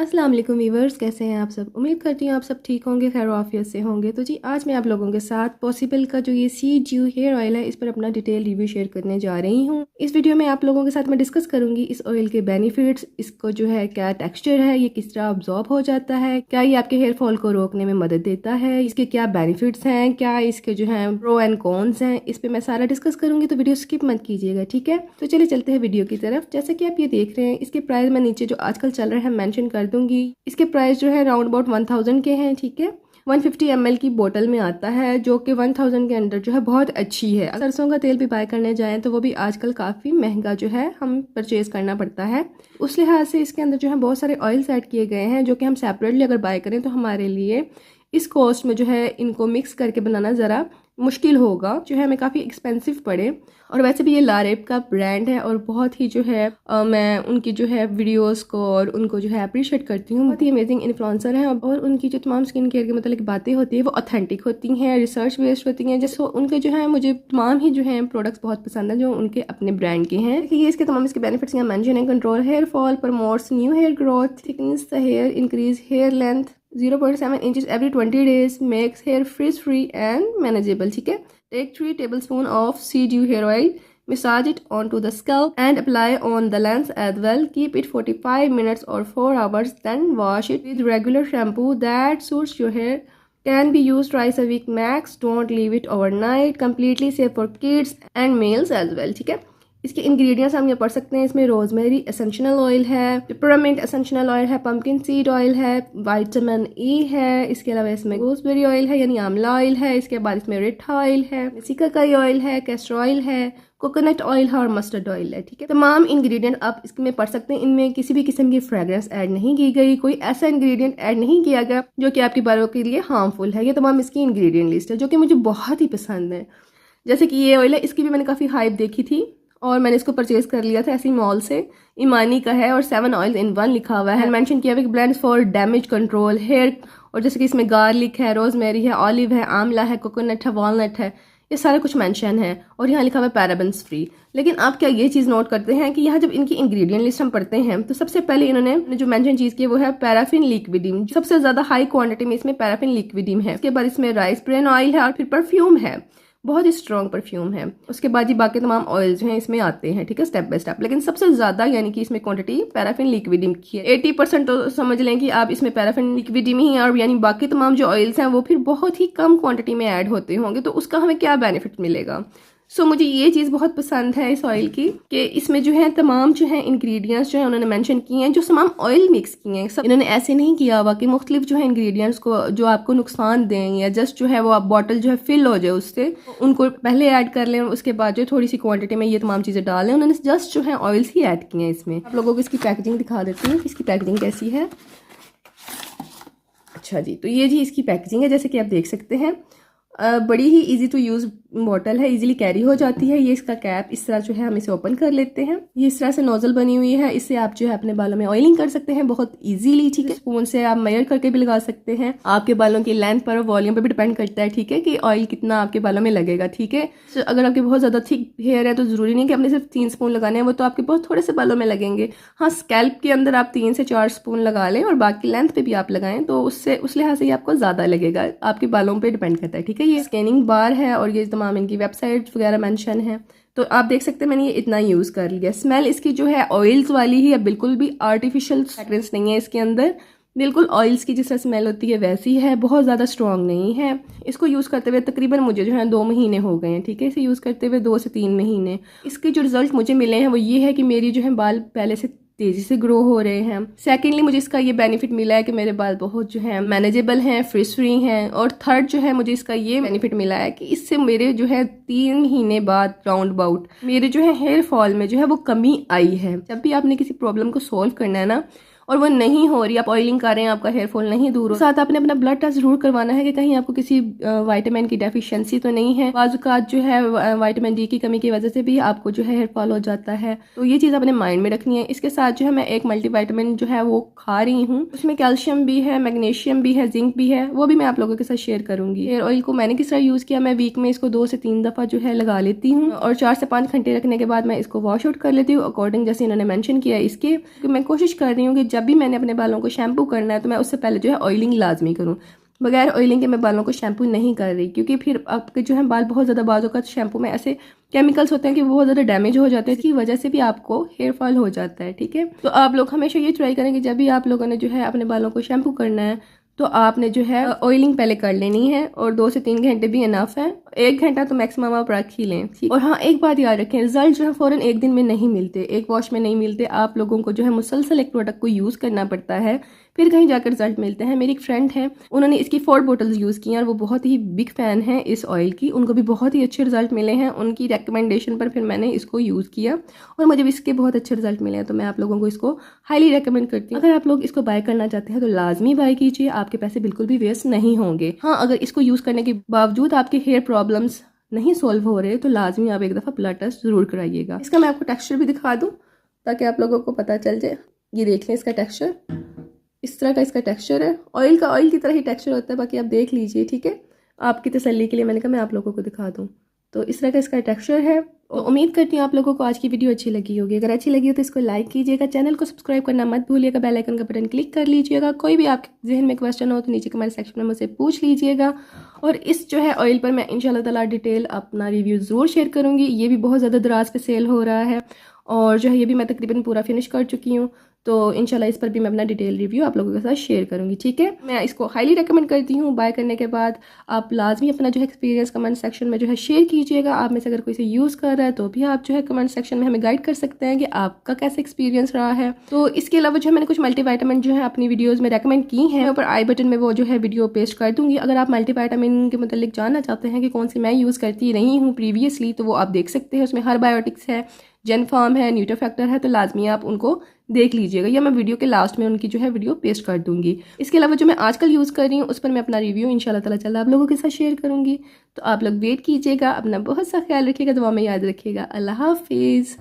अस्सलाम वालेकुम वीवर्स, कैसे हैं आप सब। उम्मीद करती हूँ आप सब ठीक होंगे, खैर आफियत से होंगे। तो जी आज मैं आप लोगों के साथ पॉसिबल का जो ये सी ड्यू हेयर ऑयल है इस पर अपना डिटेल रिव्यू शेयर करने जा रही हूँ। इस वीडियो में आप लोगों के साथ मैं डिस्कस करूंगी इस ऑयल के बेनिफिट्स, इसको जो है क्या टेक्सचर है, ये किस तरह ऑब्जॉर्ब हो जाता है, क्या ये आपके हेयर फॉल को रोकने में मदद देता है, इसके क्या बेनिफिट्स हैं, क्या इसके जो है प्रो एंड कॉन्स हैं, इस पर मैं सारा डिस्कस करूंगी। तो वीडियो स्किप मत कीजिएगा, ठीक है। तो चलिए चलते हैं वीडियो की तरफ। जैसे कि आप ये देख रहे हैं, इसके प्राइस मैं नीचे जो आजकल चल रहा है मेंशन कर दूंगी। इसके प्राइस जो है राउंड अबाउट 1000 के हैं, ठीक है। 150 ml की बोतल में आता है जो कि 1000 के अंदर जो है बहुत अच्छी है। सरसों का तेल भी बाय करने जाएं तो वो भी आजकल काफ़ी महंगा जो है हम परचेज करना पड़ता है। उस लिहाज से इसके अंदर जो है बहुत सारे ऑयल्स ऐड किए गए हैं जो कि हम सेपरेटली अगर बाय करें तो हमारे लिए इस कॉस्ट में जो है इनको मिक्स करके बनाना ज़रा मुश्किल होगा, जो है हमें काफ़ी एक्सपेंसिव पड़े। और वैसे भी ये लारेब का ब्रांड है और बहुत ही जो है मैं उनकी जो है वीडियोस को और उनको जो है अप्रिशिएट करती हूँ। बहुत ही अमेजिंग इन्फ्लुएंसर हैं और उनकी जो तमाम स्किन केयर के मतलब बातें होती है वो ऑथेंटिक होती हैं, रिसर्च बेस्ड होती हैं। जैसे उनके जो है मुझे तमाम ही जो है प्रोडक्ट्स बहुत पसंद है जो उनके अपने ब्रांड के हैं। ये इसके तमाम इसके बेनिफिट्स यहाँ मेंशन है। Control hair fall, promotes new hair growth, thickness the hair, increase hair length 0.7 inches every 20 days, makes hair frizz free and manageable, ठीक है। Take 3 tablespoons of sea dew hair oil, massage it onto the scalp and apply on the length as well. Keep it 45 minutes or 4 hours, then wash it with regular shampoo that suits your hair. Can be used twice a week max. Don't leave it overnight. Completely safe for kids and males as well, ठीक है। इसके ingredients हम ये पढ़ सकते हैं। इसमें rosemary essential oil है, पेपरमिंट एसेंशियल ऑयल है, पंपकिन सीड ऑयल है, विटामिन ई है, इसके अलावा इसमें गूसबेरी ऑयल है यानी आंवला ऑयल है, इसके बाद इसमें रेड ऑयल है, सिकाकाई ऑयल है, कैस्टर ऑयल है, कोकोनट ऑयल है और मस्टर्ड ऑयल है, ठीक है। तमाम इंग्रेडिएंट आप इसमें पढ़ सकते हैं। इनमें किसी भी किस्म की फ्रेग्रेंस ऐड नहीं की गई, कोई ऐसा इंग्रेडिएंट ऐड नहीं किया गया जो कि आपके बालों के लिए हार्मफुल है। ये तमाम इसकी इंग्रेडिएंट लिस्ट है जो कि मुझे बहुत ही पसंद है। जैसे कि ये ऑयल है, इसकी भी मैंने काफ़ी हाइप देखी थी और मैंने इसको परचेज कर लिया था ऐसी मॉल से। ईमानी का है और 7 ऑयल इन 1 लिखा हुआ है। मेंशन किया हुआ है blends for damage control hair, और जैसे कि इसमें गार्लिक है, रोजमेरी है, ऑलिव है, आंवला है, कोकोनट है, वॉलनट है, ये सारा कुछ मेंशन है। और यहाँ लिखा हुआ है पैराबेन्स फ्री। लेकिन आप क्या ये चीज़ नोट करते हैं कि यहाँ जब इनकी इंग्रेडिएंट लिस्ट हम पढ़ते हैं तो सबसे पहले इन्होंने जो मेंशन चीज़ की है वो है पैराफिन लिक्विडिम। सबसे ज़्यादा हाई क्वांटिटी में इसमें पैराफिन लिक्विडिम है। उसके बाद इसमें राइस ब्रेन ऑयल है और फिर परफ्यूम है, बहुत ही स्ट्रॉन्ग परफ्यूम है। उसके बाद ये बाकी तमाम ऑयल जो हैं इसमें आते हैं, ठीक है, स्टेप बाय स्टेप। लेकिन सबसे ज़्यादा यानी कि इसमें क्वांटिटी पैराफिन लिक्विडिम की है। 80% तो समझ लें कि आप इसमें पैराफिन लिक्विडिम ही है, और यानी बाकी तमाम जो ऑयल्स हैं वो फिर बहुत ही कम क्वांटिटी में ऐड होते होंगे। तो उसका हमें क्या बेनिफिट मिलेगा। सो मुझे ये चीज़ बहुत पसंद है इस ऑयल की कि इसमें जो है तमाम जो है इंग्रेडिएंट्स जो है उन्होंने मेंशन किए हैं, जो तमाम ऑयल मिक्स किए हैं। सब इन्होंने ऐसे नहीं किया हुआ कि मुख्तलिफ जो है इंग्रेडिएंट्स को जो आपको नुकसान दें या जस्ट जो है वो आप बॉटल जो है फिल हो जाए उससे उनको पहले ऐड कर लें और उसके बाद जो थोड़ी सी क्वांटिटी में ये तमाम चीज़ें डालें। उन्होंने जस्ट जो है ऑयल्स ही ऐड किए हैं इसमें। आप लोगों को इसकी पैकेजिंग दिखा देती हूँ, इसकी पैकेजिंग कैसी है। अच्छा जी, तो ये जी इसकी पैकेजिंग है, जैसे कि आप देख सकते हैं। बड़ी ही इजी टू यूज़ बॉटल है, इजीली कैरी हो जाती है। ये इसका कैप इस तरह जो है हम इसे ओपन कर लेते हैं। ये इस तरह से नोजल बनी हुई है, इससे आप जो है अपने बालों में ऑयलिंग कर सकते हैं बहुत इजीली, ठीक है। स्पून से आप मेजर करके भी लगा सकते हैं। आपके बालों की लेंथ पर और वॉल्यूम पर भी डिपेंड करता है, ठीक है, कि ऑयल कितना आपके बालों में लगेगा, ठीक है। तो अगर आपके बहुत ज़्यादा थिक हेयर है तो ज़रूरी नहीं कि आपने सिर्फ 3 स्पून लगाने हैं, वो तो आपके बहुत थोड़े से बालों में लगेंगे। हाँ, स्कैल्प के अंदर आप 3 से 4 स्पून लगा लें और बाकी लेंथ पे भी आप लगाएं तो उससे उस लिहाज से आपको ज़्यादा लगेगा, आपके बालों पर डिपेंड करता है, ठीक है। ये स्कैनिंग बार है और ये तमाम इनकी वेबसाइट वगैरह मेंशन है। तो आप देख सकते हैं मैंने ये इतना यूज़ कर लिया। स्मेल इसकी जो है ऑयल्स वाली ही है, बिल्कुल भी आर्टिफिशियल फ्रेग्रेंस नहीं है इसके अंदर। बिल्कुल ऑयल्स की जिस तरह स्मेल होती है वैसी है, बहुत ज़्यादा स्ट्रॉन्ग नहीं है। इसको यूज़ करते हुए तकरीबन मुझे जो है 2 महीने हो गए हैं, ठीक है। इसे यूज़ करते हुए 2 से 3 महीने। इसके जो रिजल्ट मुझे मिले हैं वो ये है कि मेरी जो है बाल पहले से तेज़ी से ग्रो हो रहे हैं। सेकेंडली मुझे इसका ये बेनिफिट मिला है कि मेरे बाल बहुत जो है मैनेजेबल हैं, फ्रिज फ्री हैं। और थर्ड जो है मुझे इसका ये बेनिफिट मिला है कि इससे मेरे जो है 3 महीने बाद राउंड अबाउट मेरे जो है हेयर फॉल में जो है वो कमी आई है। जब भी आपने किसी प्रॉब्लम को सॉल्व करना है ना और वो नहीं हो रही, आप ऑयलिंग कर रहे हैं, आपका हेयर फॉल नहीं दूर हो, साथ आपने अपना ब्लड टेस्ट जरूर करवाना है कि कहीं आपको किसी विटामिन की डेफिशिएंसी तो नहीं है। बाज़ जो है विटामिन डी की कमी की वजह से भी आपको जो है हेयर फॉल हो जाता है, तो ये चीज़ अपने माइंड में रखनी है। इसके साथ जो है मैं एक मल्टीविटामिन जो है वो खा रही हूँ, उसमें कैल्शियम भी है, मैग्नीशियम भी है, जिंक भी है, वो भी मैं आप लोगों के साथ शेयर करूंगी। हेयर ऑयल को मैंने किस तरह यूज़ किया, मैं वीक में इसको 2 से 3 दफ़ा जो है लगा लेती हूँ और 4 से 5 घंटे रखने के बाद मैं इसको वॉश आउट कर लेती हूँ अकॉर्डिंग जैसे इन्होंने मेंशन किया इसके। मैं कोशिश कर रही हूँ कि जब भी मैंने अपने बालों को शैम्पू करना है तो मैं उससे पहले जो है ऑयलिंग लाजमी करूँ। बगैर ऑयलिंग के मैं बालों को शैम्पू नहीं कर रही, क्योंकि फिर आपके जो है बाल बहुत ज़्यादा बाजों का शैम्पू में ऐसे केमिकल्स होते हैं कि वो बहुत ज़्यादा डैमेज हो जाते हैं, इसकी वजह से भी आपको हेयर फॉल हो जाता है। ठीक है, तो आप लोग हमेशा ये ट्राई करें कि जब भी आप लोगों ने जो है अपने बालों को शैम्पू करना है तो आपने जो है ऑयलिंग पहले कर लेनी है, और 2 से 3 घंटे भी इनफ है, 1 घंटा तो मैक्सिमम आप रख ही लें। ठीक, और हाँ एक बात याद रखें, रिजल्ट जो है फ़ौरन एक दिन में नहीं मिलते, एक वॉश में नहीं मिलते, आप लोगों को जो है मुसलसल एक प्रोडक्ट को यूज़ करना पड़ता है, फिर कहीं जाकर रिजल्ट मिलते हैं। मेरी एक फ्रेंड है, उन्होंने इसकी 4 बोटल्स यूज़ की हैं और वो बहुत ही बिग फ़ैन है इस ऑयल की, उनको भी बहुत ही अच्छे रिजल्ट मिले हैं। उनकी रिकमेंडेशन पर फिर मैंने इसको यूज़ किया और मुझे भी इसके बहुत अच्छे रिजल्ट मिले हैं, तो मैं आप लोगों को इसको हाईली रिकमेंड करती हूँ। अगर आप लोग इसको बाय करना चाहते हैं तो लाजमी बाय कीजिए, आपके पैसे बिल्कुल भी वेस्ट नहीं होंगे। हाँ, अगर इसको यूज़ करने के बावजूद आपके हेयर प्रॉब्लम्स नहीं सॉल्व हो रहे तो लाजमी आप एक दफ़ा ब्लड टेस्ट ज़रूर कराइएगा। इसका मैं आपको टेक्सचर भी दिखा दूँ ताकि आप लोगों को पता चल जाए। ये देख लें इसका टेक्सचर, इस तरह का इसका टेक्सचर है। ऑयल की तरह ही टेक्सचर होता है, बाकी आप देख लीजिए। ठीक है, आपकी तसल्ली के लिए मैंने कहा मैं आप लोगों को दिखा दूँ। तो इस तरह का इसका टेक्सचर है। तो उम्मीद करती हूँ आप लोगों को आज की वीडियो अच्छी लगी होगी। अगर अच्छी लगी हो तो इसको लाइक कीजिएगा, चैनल को सब्सक्राइब करना मत भूलिएगा, बेल आइकन का बटन क्लिक कर लीजिएगा। कोई भी आपके जहन में क्वेश्चन हो तो नीचे कमेंट सेक्शन में मुझसे पूछ लीजिएगा। और इस जो है ऑयल पर मैं इंशाल्लाह ताला डिटेल अपना रिव्यू ज़रूर शेयर करूँगी। ये भी बहुत ज़्यादा दराज पे सेल हो रहा है और जो है ये भी मैं तकरीबन पूरा फिनिश कर चुकी हूँ, तो इंशाल्लाह इस पर भी मैं अपना डिटेल रिव्यू आप लोगों के साथ शेयर करूँगी। ठीक है, मैं इसको हाईली रेकमेंड करती हूँ। बाय करने के बाद आप लाजमी अपना जो है एक्सपीरियंस कमेंट सेक्शन में जो है शेयर कीजिएगा। आप में से अगर कोई इसे यूज़ कर रहा है तो भी आप जो है कमेंट सेक्शन में हमें गाइड कर सकते हैं कि आपका कैसा एक्सपीरियंस रहा है। तो इसके अलावा जो है मैंने कुछ मल्टीविटामिन जो है अपनी वीडियोज़ में रेकमेंड की हैं, ऊपर आई बटन में वो जो है वीडियो पेस्ट कर दूँगी। अगर आप मल्टीविटामिन के मतलब जानना चाहते हैं कि कौन सी मैं यूज़ करती रही हूँ प्रीवियसली, तो वो आप देख सकते हैं। उसमें हर बायोटिक्स है, जेनफार्म है, न्यूट्रोफैक्टर है, तो लाजमी आप उनको देख लीजिएगा, या मैं वीडियो के लास्ट में उनकी जो है वीडियो पेस्ट कर दूंगी। इसके अलावा जो मैं आजकल यूज़ कर रही हूँ उस पर मैं अपना रिव्यू इंशाल्लाह ताला जल्द आप लोगों के साथ शेयर करूँगी। तो आप लोग वेट कीजिएगा, अपना बहुत सा ख्याल रखिएगा, दुआ में याद रखिएगा। अल्लाह हाफिज़।